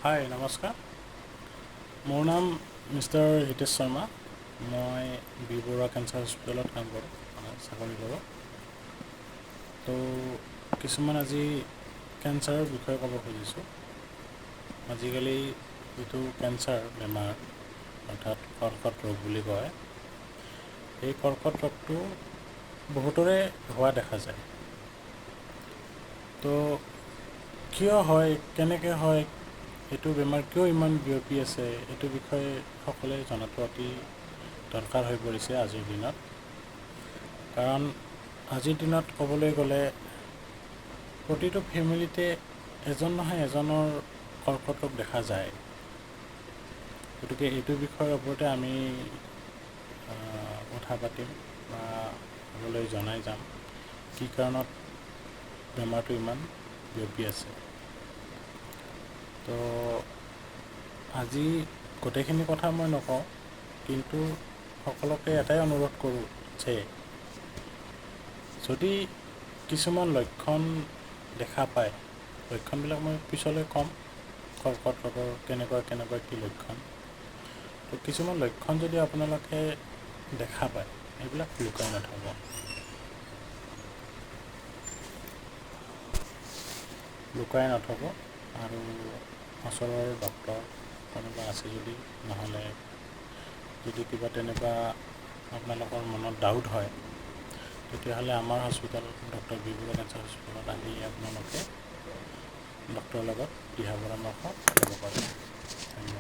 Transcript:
হাই নমস্কাৰ, মোৰ নাম মিষ্টাৰ হিতেশ শৰ্মা। মই বি বৰুৱা কেঞ্চাৰ হস্পিটেলত কাম কৰোঁ, চাকৰি কৰোঁ। তো কিছুমান আজি কেঞ্চাৰৰ বিষয়ে ক'ব খুজিছোঁ। আজিকালি যিটো কেঞ্চাৰ বেমাৰ অৰ্থাৎ কৰ্কট ৰোগ বুলি কয়, এই কৰ্কট ৰোগটো বহুতৰে হোৱা দেখা যায়। তো কিয় হয়, কেনেকৈ হয়, এইটো বেমাৰ কিয় ইমান বিয়পি আছে, এইটো বিষয়ে সকলোৱে জনাটো অতি দৰকাৰ হৈ পৰিছে আজিৰ দিনত। কাৰণ আজিৰ দিনত ক'বলৈ গ'লে প্ৰতিটো ফেমিলিতে এজন নহয় এজনৰ কৰ্কট ৰোগ দেখা যায়। গতিকে এইটো বিষয়ৰ ওপৰতে আমি কথা পাতিম বা আগলৈ জনাই যাম কি কাৰণত বেমাৰটো ইমান বিয়পি আছে। তো আজি গোটেইখিনি কথা মই নকওঁ, কিন্তু সকলোকে এটাই অনুৰোধ কৰোঁ যে যদি কিছুমান লক্ষণ দেখা পায়, লক্ষণবিলাক মই পিছলৈ ক'ম, কৰ্কট ৰোগৰ কেনেকুৱা কি লক্ষণ। তো কিছুমান লক্ষণ যদি আপোনালোকে দেখা পায়, এইবিলাক লুকাই নাথাকিব। আৰু ওচৰৰ ডক্তৰ কোনোবা আছে যদি, নহ'লে যদি কিবা তেনেকুৱা আপোনালোকৰ মনত ডাউট হয়, তেতিয়াহ'লে আমাৰ hospital doctor B Barua cancer হস্পিটেলত আহি আপোনালোকে ডক্টৰৰ লগত দিহা পৰামৰ্শ ল'ব পাৰে। ধন্যবাদ।